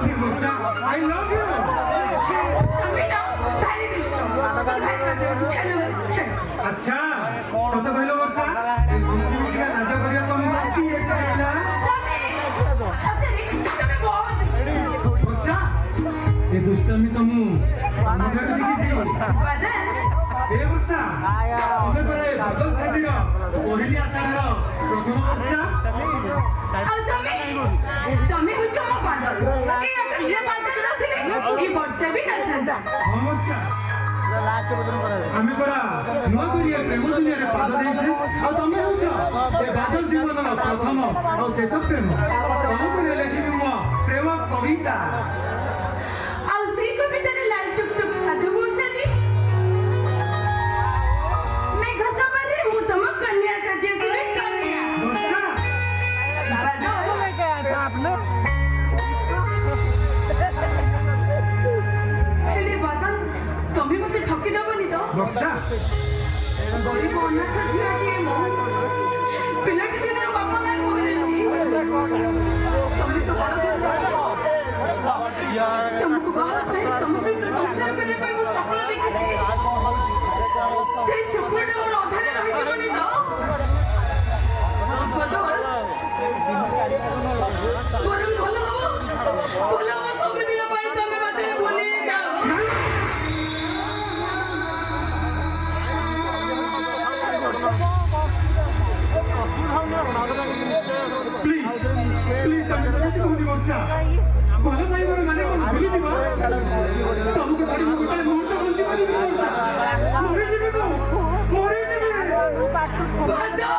love you, Mursa. I love you. तुम्ही ना भारी दिसतो भारी मजा येते छान छान अच्छा स्वतः पहिलं वर्षा का राजा बघा पण ती ऐसा कहला तुम्ही सतरी तुम्ही बहुत वर्षा ये दुष्टमी तो मुझे किसी बदल ए वर्षा हमें करे बदल छातीर पहिली आषाढ़र प्रथम वर्षा ଆଉ ତମେ ହଉଛ ମୋ ବାଦଲ ଏଇ ଆକାଶରେ ବାଦଲ ନଥିଲେ ଏଇ ବର୍ଷା ବି ନଥାନ୍ତା ହଁ ବର୍ଷା ଆମେ ପରା ନୂଆ କରିଆ ପ୍ରେମ ଦୁନିଆରେ ପାଦ ଦେଇଛେ ଆଉ ତମେ ହଉଛ ଏ ବାଦଲ ଜୀବନର ପ୍ରଥମ ଆଉ ଶେଷ ପ୍ରେମ ତମକୁ ଲେଖିବି ମୋ ପ୍ରେମ କବିତା ଆଉ ସେଇ କବିତାରେ ଲାଲ ଟୁକ୍ ଟୁକ୍ ସାଧୁ ବସାଛି ମେଘ ସମୟରେ ମୁଁ ତମ କନ୍ୟା ସାଜି ଆସିବି କନ୍ୟା ବର୍ଷା ହେଲେ ବାଦଲ ତମେ ମତେ ଠକି ଦବନି ତ ବର୍ଷା ଗରିବ ଅନାଥ ଝିଅଟିଏ ମୁଁ ପିଲାଟି ଦିନର ବାପା ମା କହିଦେଇଛି ତମେ ତ ବଡ଼ ତମକୁ ବାହା ପାଇଁ ତମ ସହିତ ସଂସାର କରିବା ପାଇଁ ମୁଁ ସ୍ୱପ୍ନ ଦେଖିଥିଲି ସେଇ ସ୍ୱପ୍ନଟା ମୋର ଅଧାରେ ରହିଯିବନି ତ ବଦଳ ବରଂ ଭଲ ହବ ସବୁଦିନ ପାଇଁ ତମେ ମତେ ଭୁଲି ଯାଅ ପ୍ଲିଜ୍ ପ୍ଲିଜ୍ ତମେ ସେମିତି କୁହନି ବର୍ଷା ଭଲ ପାଇବାର ମାନେ କଣ ଭୁଲିଯିବ ତମକୁ ଛାଡ଼ି ମୁଁ ଗୋଟାଏ ମୁହୂର୍ତ୍ତ ବଞ୍ଚି ପାରିବି ବର୍ଷା ମରିଯିବି ମୁଁ ମରିଯିବି ବଦଳ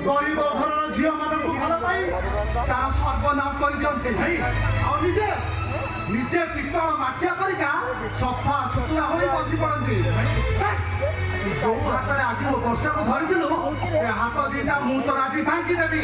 गरीब घर झील मान भल पाई तार सर्वनाश कर दिखते निजे निजे पितल माठिया करिका सफा सुतुरा हो बसी पड़ती जो हाथ में आज वर्षा को धरी से हाथ दीटा मु तो आज भांगी देवी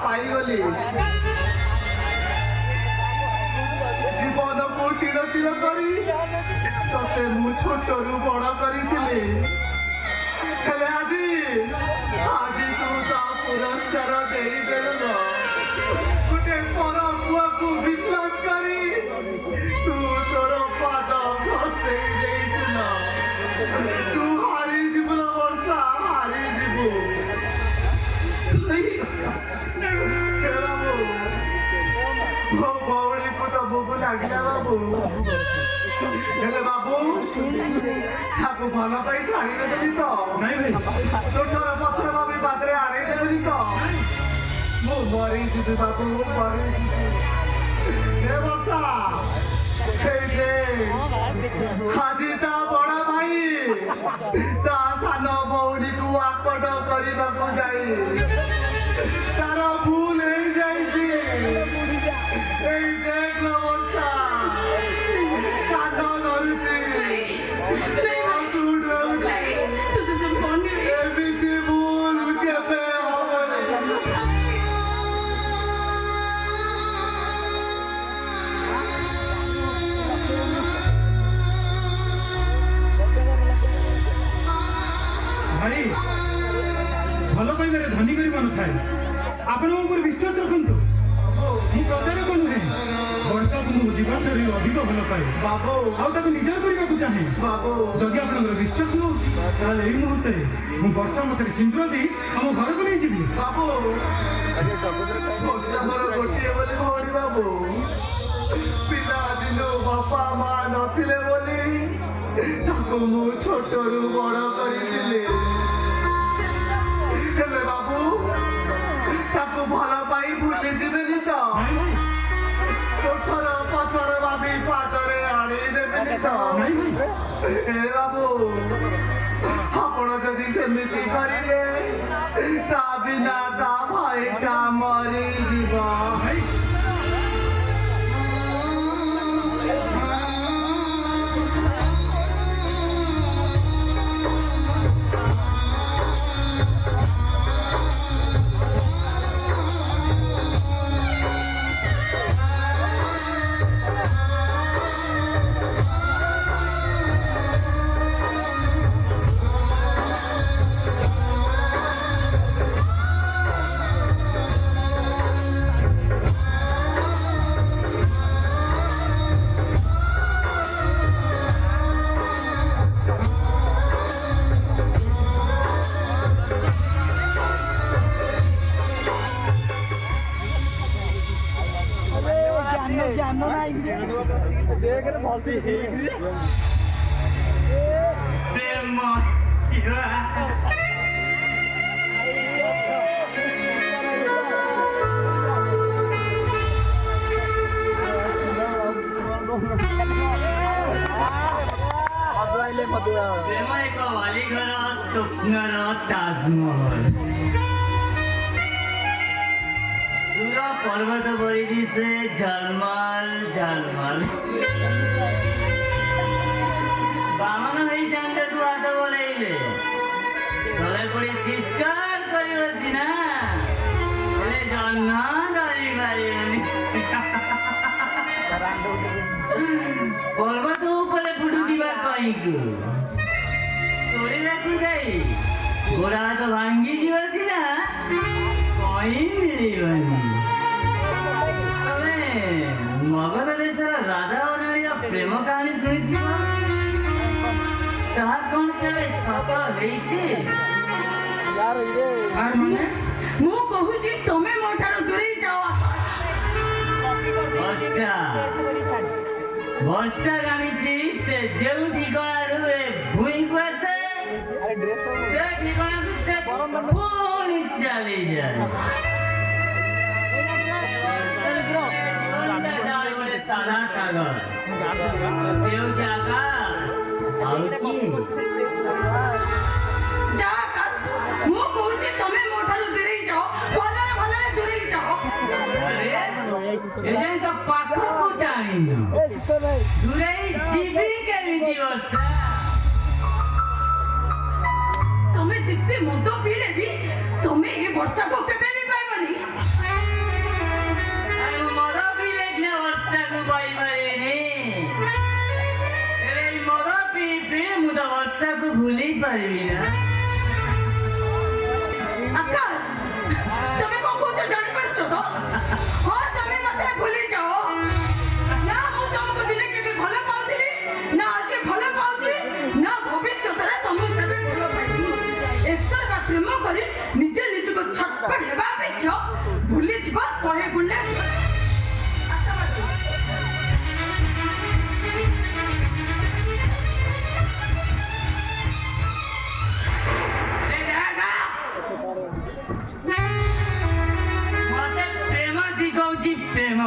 पाईगली जीवन को टील टील करी ते मु छोटरू बड़ करी आज तू ता पुरस्कार दे देलु गोटे पर बुआ को विश्वास करी तू तोर पाद घसे देइछुना तू हारी जीवन वर्षा हारी जीवु भौड़ी को तो भूख लगे बाबू बाबू ताकू भल पाई छाड़ी देली तो तोर पत्र भाभी बादरे आड़े देली तो मु मरी जीतु बाबू मरी वर्षा हाजी ता बड़ा भाई ता सान भौड़ी को आकट करने को जाई तार भूल हो जाइए देख लो वर्षा कांद धरुची सुट एमती भूल केबे हबनी भाई भल पाइबारे धनी गरीब न थाए आपण विश्वास रखु प्रतारक नुहे वर्षा को जीवन अधिक भल पाए बाबू आउ निजर करने चाहे बाबू जदि आप विश्वास न मुहूर्त में वर्षा मत सिंदूर दी आम घर को नहीं जी बाबू गोटे बोली भौणी बाबू पिला दिन बापा माँ नथिले बोली ताको मु छोटरू बड़ करी बाबू ताको भल पाई भूली जीवेनि तो कोठर पथर भाभी पादरे आनी देवेनि तो ए बाबू आपण जदि सेमिति करिले ता बिना ता भाईटा मरी जीव ପ୍ରେମ ଏକ ବାଲିଘର ସ୍ୱପ୍ନର ତାଜମହଲ ଦୂର ପର୍ବତ ପରିଧି ସେ ଝଲମଲ ଝଲମଲ ବାମନ ହେଇ ଚାନ୍ଦକୁ ହାତ ବଳେଇଲେ ତଳେ ପଡ଼ି ଚିତ୍କାର କରିବ ସିନା ହେଲେ ଜହ୍ନ ଧରି ପାରିବନି ପର୍ବତ ଉପରେ ଫୁଟୁଥିବା କଇଁକୁ ତୋଳିବାକୁ ଯାଇ ଗୋଡ଼ ହାତ ଭାଙ୍ଗିଯିବ ସିନା କଇଁ ମିଳିବନି ତମେ ମଗଧ ଦେଶର ରାଜା ଓ ରାଣୀର ପ୍ରେମ କାହାଣୀ ଶୁଣିଥିବ ତାହା କଣ କେବେ ସତ ହେଇଛି ମୁଁ କହୁଛି ତମେ ମୋ ଠାରୁ ଦୂରେଇ ଯାଅ ବର୍ଷା ଜାଣିଛି ସେ ଯେଉଁ ଠିକଣାରୁ ଏ ଭୂଇଁକୁ ଆସେ ସେ ଠିକଣାକୁ ସେ ପୁଣି ଚାଲିଯାଏ ଗୋଟେ ସାଧା କାଗଜ ସେ ହେଉଛି ଆକାଶ ଆଉ କି ଯା ଆକାଶ ମୁଁ କହୁଛି ତମେ ମୋ ଠାରୁ ଦୂରେଇ ଯାଅ ଭଲରେ ଭଲରେ ଦୂରେଇ ଯାଅ ଏ ଯାଇ ତ ପାଖକୁ ଟାଣିନ ଦୂରେଇ ଯିବି କେମିତି ବର୍ଷା ତମେ ଯେତେ ମଦ ପିଇଲେ ବି ତମେ ଏ ବର୍ଷାକୁ କେବେ ବି ପାଇବନି ମଦ ପିଇଲେ ସିନା ବର୍ଷାକୁ ପାଇପାରିନି ହେଲେ ମଦ ପିଇ ପିଇ ମୁଁ ତ ବର୍ଷାକୁ ଭୁଲି ପାରିବି ନା ଆକାଶ ତମେ କଣ କହୁଛ ଜାଣିପାରୁଛ ତ ହଁ ତମେ ମତେ ଭୁଲି ଯାଅ ନା ମୁଁ ତମକୁ ଦିନେ କେବେ ଭଲ ପାଉଥିଲି ନା ଆଜି ଭଲ ପାଉଛି ନା ଭବିଷ୍ୟତରେ ତମକୁ କେବେ ଭଲ ପାଇବି ଏକତରଫା ପ୍ରେମ କରି ନିଜେ ନିଜକୁ ଛଟପଟ ହେବା ଅପେକ୍ଷା ଭୁଲିଯିବା 100 ଗୁଣରେ ମତେ ପ୍ରେମ ଶିଖଉଛି ପ୍ରେମ